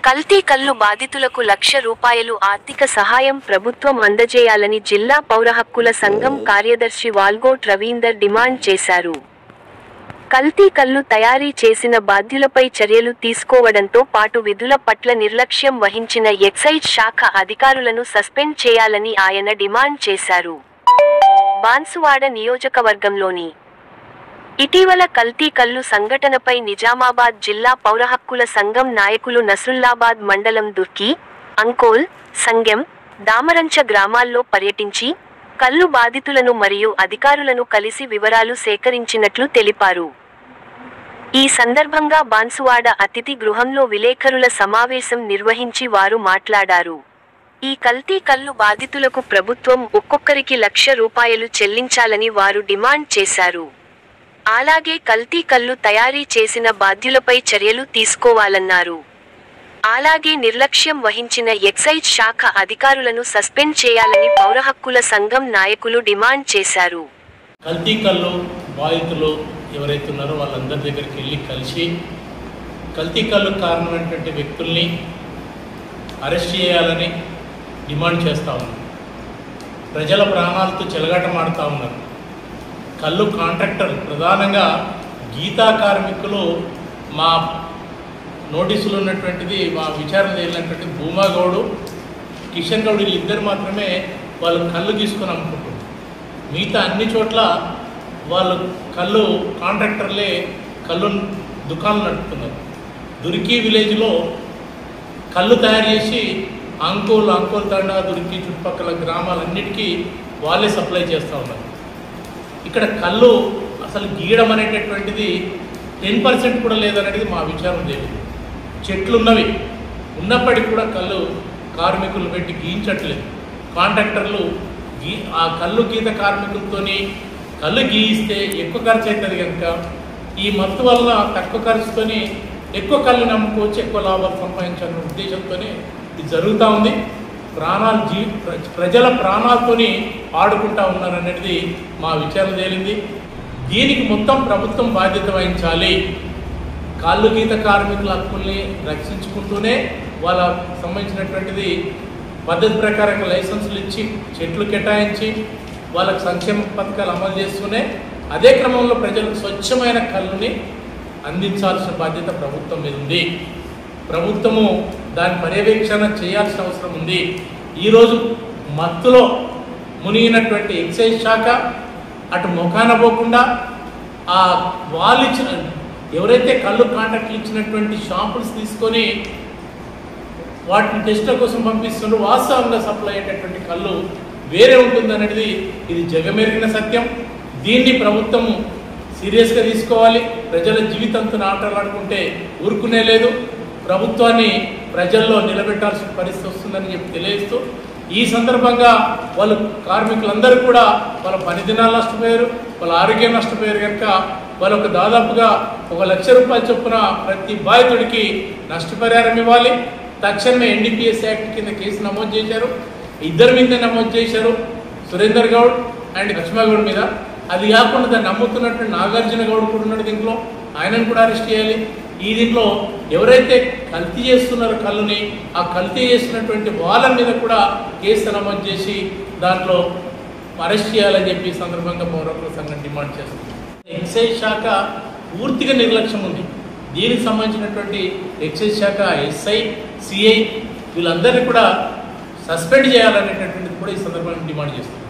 కల్తీ కల్లు బాధితులకు ₹1,00,000 ఆర్థిక సహాయం ప్రభుత్వం అందజేయాలని జిల్లా పౌర హక్కుల సంఘం కార్యదర్శి వాల్గోట్ రవీందర్ డిమాండ్ చేశారు. కల్తీ కల్లు తయారీ చేసిన బాధ్యులపై చర్యలు తీసుకోవడంతో పాటు విధుల పట్ల నిర్లక్ష్యం వహించిన ఎక్సైజ్ శాఖ అధికారులను సస్పెండ్ చేయాలని ఆయన డిమాండ్ చేశారు. బాన్సువాడ నియోజకవర్గంలోని ఇటీవల కల్తీ కల్లు సంఘటనపై నిజామాబాద్ జిల్లా పౌరహక్కుల సంఘం నాయకులు నస్రుల్లాబాద్ మండలం దుర్కి, అంకోల్, సంగెం, దామరంచ గ్రామాల్లో పర్యటించి కల్లు బాధితులను మరియు అధికారులను కలిసి వివరాలు సేకరించినట్లు తెలిపారు. ఈ సందర్భంగా బాన్సువాడ అతిథి గృహంలో విలేకరుల సమావేశం నిర్వహించి వారు మాట్లాడారు. ఈ కల్తీ కల్లు బాధితులకు ప్రభుత్వం ఒక్కొక్కరికి ₹1,00,000 చెల్లించాలని వారు డిమాండ్ చేశారు. అలాగే కల్తీ కల్లు తయారీ చేసిన బాధ్యులపై చర్యలు తీసుకోవాలన్నారు. అలాగే నిర్లక్ష్యం వహించిన ఎక్సైజ్ శాఖ అధికారులను సస్పెండ్ చేయాలని పౌరహక్కుల సంఘం నాయకులు డిమాండ్ చేశారు. కల్తీ కల్లు బాధితులు ఎవరైతే ఉన్నారో వాళ్ళందరి దగ్గరికి వెళ్ళి కలిసి కల్తీ కల్లు కారణమైనటువంటి వ్యక్తుల్ని అరెస్ట్ చేయాలని డిమాండ్ చేస్తూ ఉన్నారు. ప్రజల ప్రాణాలతో చెలగాటమాడుతూ ఉన్నారు. కల్లు కాంట్రాక్టర్ ప్రధానంగా గీతా కార్మికులు మా నోటీసులు ఉన్నటువంటిది మా విచారణ చేయాలన్నటువంటి భూమా గౌడు, కిషన్ గౌడ్ వీళ్ళిద్దరు మాత్రమే వాళ్ళు కళ్ళు తీసుకొని అమ్ముకుంటారు. మిగతా అన్ని చోట్ల వాళ్ళు కళ్ళు కాంట్రాక్టర్లే కళ్ళు దుకాణాలు నడుపుతున్నారు. దుర్కి విలేజ్లో కళ్ళు తయారు చేసి అంకోల్ తండా, దుర్కి చుట్టుపక్కల గ్రామాలన్నిటికీ వాళ్ళే సప్లై చేస్తూ ఉన్నారు. ఇక్కడ కళ్ళు అసలు గీయడం అనేటటువంటిది 10% కూడా లేదనేది మా విచారణ తెలియదు. చెట్లు ఉన్నప్పటికీ కూడా కళ్ళు కార్మికులు పెట్టి గీయించట్లేదు. కాంట్రాక్టర్లు ఆ కళ్ళు గీత కార్మికులతో కళ్ళు గీయిస్తే ఎక్కువ ఖర్చు అవుతుంది కనుక ఈ మత్తు వల్ల తక్కువ ఖర్చుతోని ఎక్కువ కళ్ళు నమ్ముకోవచ్చు, ఎక్కువ లాభాలు సంపాదించాలనే ఉద్దేశంతో ఇది జరుగుతూ ఉంది. ప్రజల ప్రాణాలతోని ఆడుకుంటా ఉన్నారనేది మా విచారణ తేలింది. దీనికి మొత్తం ప్రభుత్వం బాధ్యత వహించాలి. కాళ్ళు గీత కార్మికుల హక్కుల్ని రక్షించుకుంటూనే వాళ్ళకు సంబంధించినటువంటిది పద్ధతి ప్రకారంగా లైసెన్సులు ఇచ్చి చెట్లు కేటాయించి వాళ్ళకు సంక్షేమ పథకాలు అమలు చేస్తూనే అదే క్రమంలో ప్రజలకు స్వచ్ఛమైన కళ్ళుని అందించాల్సిన బాధ్యత ప్రభుత్వం మీద ఉంది. ప్రభుత్వము దాని పర్యవేక్షణ చేయాల్సిన అవసరం ఉంది. ఈరోజు మత్తులో మునిగినటువంటి ఎక్సైజ్ శాఖ అటు ముఖాన పోకుండా ఆ వాళ్ళు ఇచ్చిన ఎవరైతే కళ్ళు కాంట్రాక్ట్లు ఇచ్చినటువంటి షాంపుల్స్ తీసుకొని వాటిని టెస్ట్ల కోసం పంపిస్తున్నారో వాస్తవంగా సప్లై అయ్యేటటువంటి కళ్ళు వేరే ఉంటుందనేది ఇది జగమెరిగిన సత్యం. దీన్ని ప్రభుత్వం సీరియస్గా తీసుకోవాలి. ప్రజల జీవితంతో ఆటలాడుకుంటే ఊరుకునే లేదు. ప్రభుత్వాన్ని ప్రజల్లో నిలబెట్టాల్సిన పరిస్థితి వస్తుందని చెప్పి తెలియజేస్తూ ఈ సందర్భంగా వాళ్ళు కార్మికులందరూ కూడా వాళ్ళ పని దినాలు నష్టపోయారు, వాళ్ళ ఆరోగ్యం నష్టపోయారు కనుక వాళ్ళకు దాదాపుగా ₹1,00,000 చొప్పున ప్రతి బాధితుడికి నష్టపరిహారం ఇవ్వాలి. తక్షణమే NDPS యాక్ట్ కింద కేసు నమోదు చేశారు. ఇద్దరి మీద నమోదు చేశారు, సురేందర్ గౌడ్ అండ్ లక్ష్మా గౌడ్ మీద. అది కాకుండా దాన్ని నమ్ముతున్నటువంటి నాగార్జున గౌడ్ కూడా ఉన్నాడు దీంట్లో, ఆయనను కూడా అరెస్ట్ చేయాలి. ఈ దీంట్లో ఎవరైతే కల్తీ చేస్తున్నారో కళ్ళుని ఆ కల్తీ చేసినటువంటి వాళ్ళ మీద కూడా కేసు నమోదు చేసి దాంట్లో అరెస్ట్ చేయాలని చెప్పి ఈ సందర్భంగా పౌరకుల సంఘం డిమాండ్ చేస్తుంది. ఎక్సైజ్ శాఖ పూర్తిగా నిర్లక్ష్యం ఉంది. దీనికి సంబంధించినటువంటి ఎక్సైజ్ శాఖ SI, CI వీళ్ళందరినీ కూడా సస్పెండ్ చేయాలనేటటువంటిది కూడా ఈ సందర్భంగా డిమాండ్ చేస్తుంది.